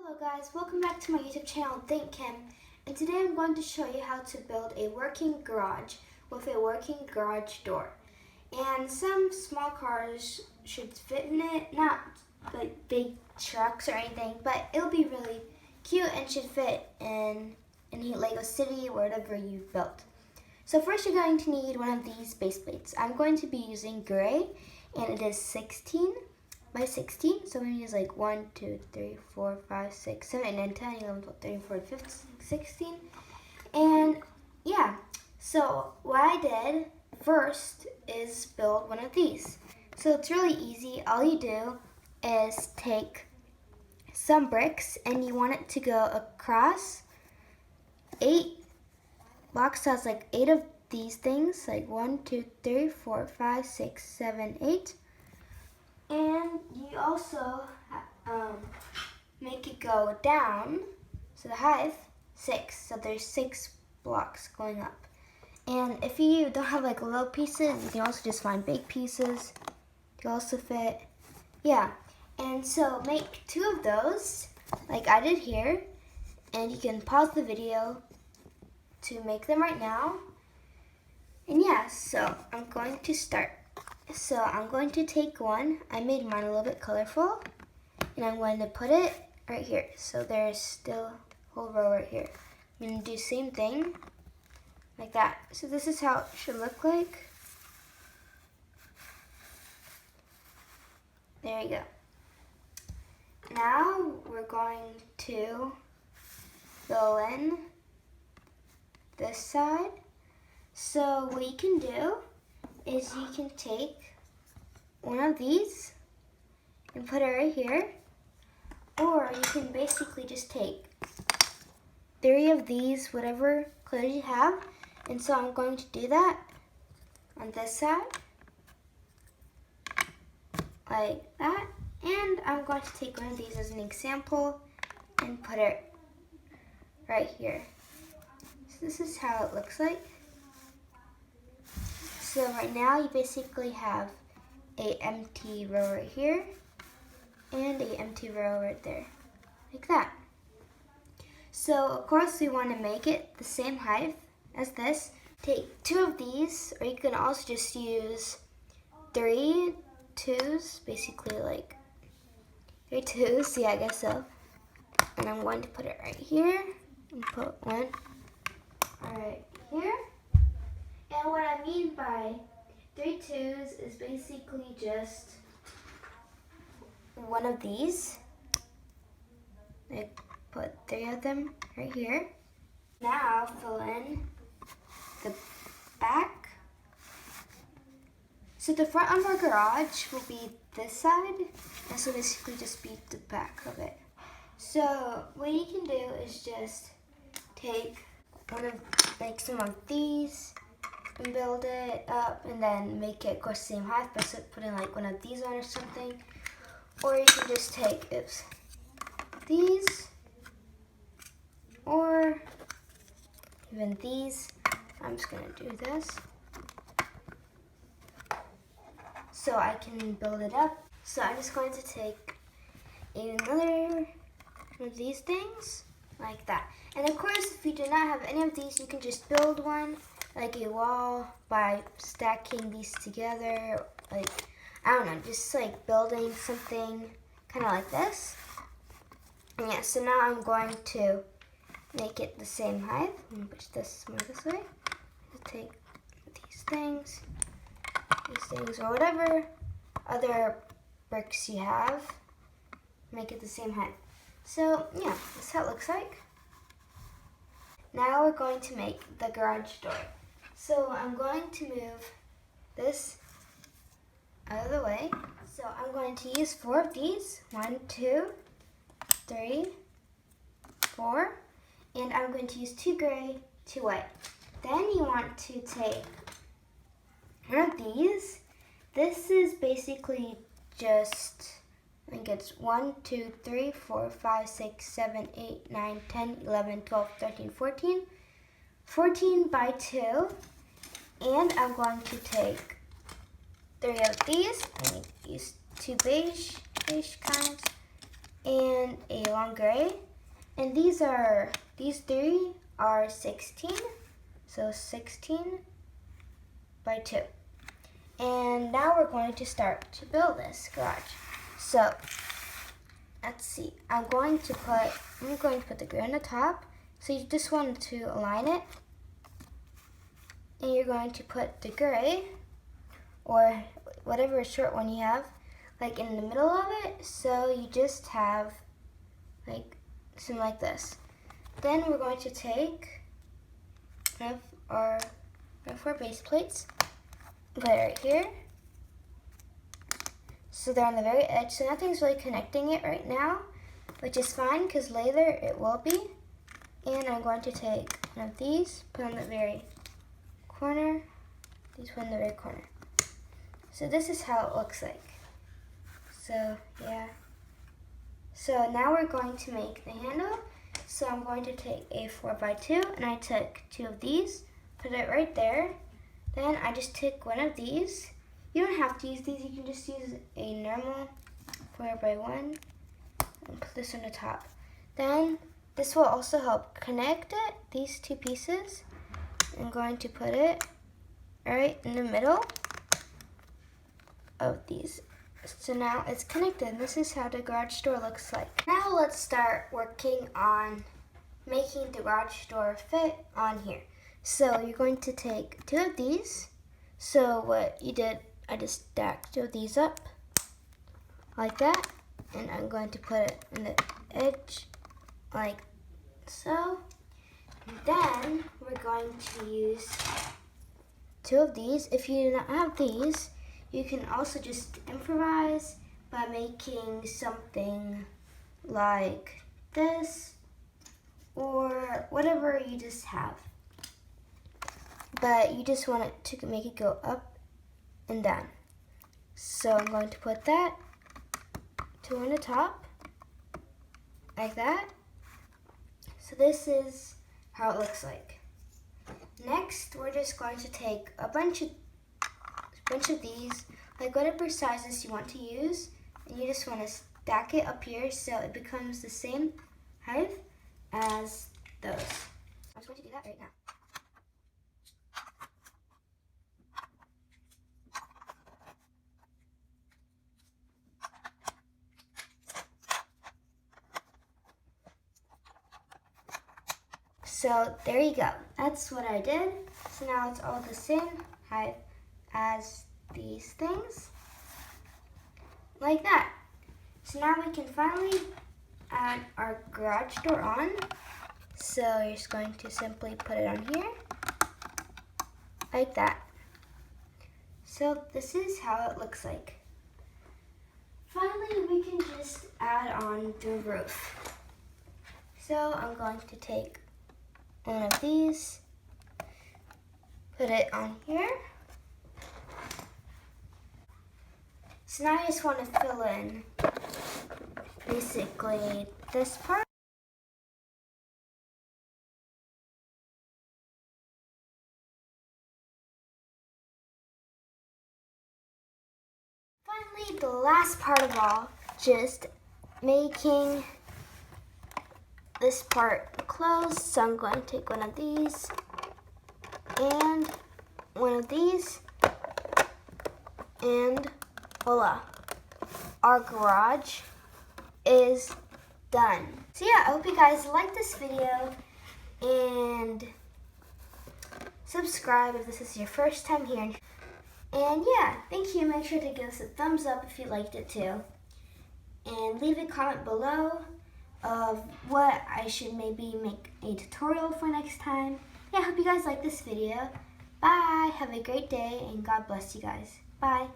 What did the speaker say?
Hello guys, welcome back to my YouTube channel, Think Kim, and today I'm going to show you how to build a working garage with a working garage door. And some small cars should fit in it, not like big trucks or anything, but it'll be really cute and should fit in any Lego city or whatever you've built. So first you're going to need one of these base plates. I'm going to be using gray, and it is 16 by 16, so we're going to use like 1, 2, 3, 4, 5, 6, 7, 8, 9, 10, 11, 12, 13, 14, 15, 16. And yeah, so what I did first is build one of these. So it's really easy. All you do is take some bricks and you want it to go across 8 blocks. So it's like 8 of these things, like 1, 2, 3, 4, 5, 6, 7, 8. And you also make it go down, so the height 6, so there's 6 blocks going up. And if you don't have like little pieces, you can also just find big pieces to also fit. Yeah, and so make 2 of those, like I did here, and you can pause the video to make them right now. And yeah, so I'm going to start. So I'm going to take one. I made mine a little bit colorful, and I'm going to put it right here. So there's still a whole row right here. I'm going to do the same thing like that. So this is how it should look like. There you go. Now we're going to fill in this side. So what you can do is you can take one of these and put it right here, or you can basically just take 3 of these, whatever colors you have. And so I'm going to do that on this side, like that. And I'm going to take one of these as an example and put it right here. So this is how it looks like. So right now you basically have a empty row right here and a empty row right there, like that. So of course we want to make it the same height as this. Take 2 of these, or you can also just use 3 twos, basically like 3 twos, yeah, I guess so. And I'm going to put it right here and put one right here. And what I mean by 3 twos is basically just one of these. I put 3 of them right here. Now fill in the back. So the front of our garage will be this side, and so basically just be the back of it. So what you can do is just take like some of these and build it up, and then make it, of course, the same height, but putting like one of these on or something. Or you can just take these, or even these. I'm just gonna do this so I can build it up. So I'm just going to take another one of these things like that. And of course, if you do not have any of these, you can just build one, like a wall, by stacking these together, like, I don't know, just like building something kind of like this. And yeah, so now I'm going to make it the same height. I'm going to push this more this way. I'll take these things, or whatever other bricks you have, make it the same height. So yeah, that's how it looks like. Now we're going to make the garage door. So I'm going to move this out of the way. So I'm going to use 4 of these. 1, 2, 3, 4. And I'm going to use 2 gray, 2 white. Then you want to take one of these. This is basically just, I think it's 1, 2, 3, 4, 5, 6, 7, 8, 9, 10, 11, 12, 13, 14. 14 by 2. And I'm going to take 3 of these. I'm going to use 2 beige kinds. and a long gray. And these three are 16. So 16 by 2. And now we're going to start to build this garage. So let's see. I'm going to put the gray on the top. So you just want to align it. And you're going to put the gray, or whatever short one you have, like in the middle of it. So you just have like something like this. Then we're going to take one of our base plates, put it right here. So they're on the very edge, so nothing's really connecting it right now, which is fine because later it will be. And I'm going to take one of these, put on the very corner, these put in the very corner. So this is how it looks like. So yeah. So now we're going to make the handle. So I'm going to take a 4x2, and I took 2 of these, put it right there. Then I just took one of these. You don't have to use these, you can just use a normal 4x1 and put this on the top. Then this will also help connect it, these 2 pieces. I'm going to put it right in the middle of these. So now it's connected. This is how the garage door looks like. Now let's start working on making the garage door fit on here. So you're going to take 2 of these. So what you did, I just stacked 2 of these up like that. And I'm going to put it in the edge like so. And then we're going to use 2 of these. If you do not have these, you can also just improvise by making something like this or whatever you just have. But you just want it to make it go up and down. So I'm going to put that 2 on the top, like that. So this is how it looks like. Next, we're just going to take a bunch of these, like whatever sizes you want to use, and you just want to stack it up here so it becomes the same height as those. I'm just going to do that right now. So there you go. That's what I did. So now it's all the same height as these things, like that. So now we can finally add our garage door on. So you're just going to simply put it on here, like that. So this is how it looks like. Finally, we can just add on the roof. So I'm going to take one of these, put it on here. So now I just want to fill in basically this part. Finally, the last part of all, just making this part closed. So I'm going to take one of these and one of these, and voila, our garage is done. So yeah, I hope you guys like this video and subscribe if this is your first time here. And yeah, thank you. Make sure to give us a thumbs up if you liked it too. And leave a comment below of what I should maybe make a tutorial for next time. Yeah, I hope you guys like this video. Bye. Have a great day and God bless you guys. Bye.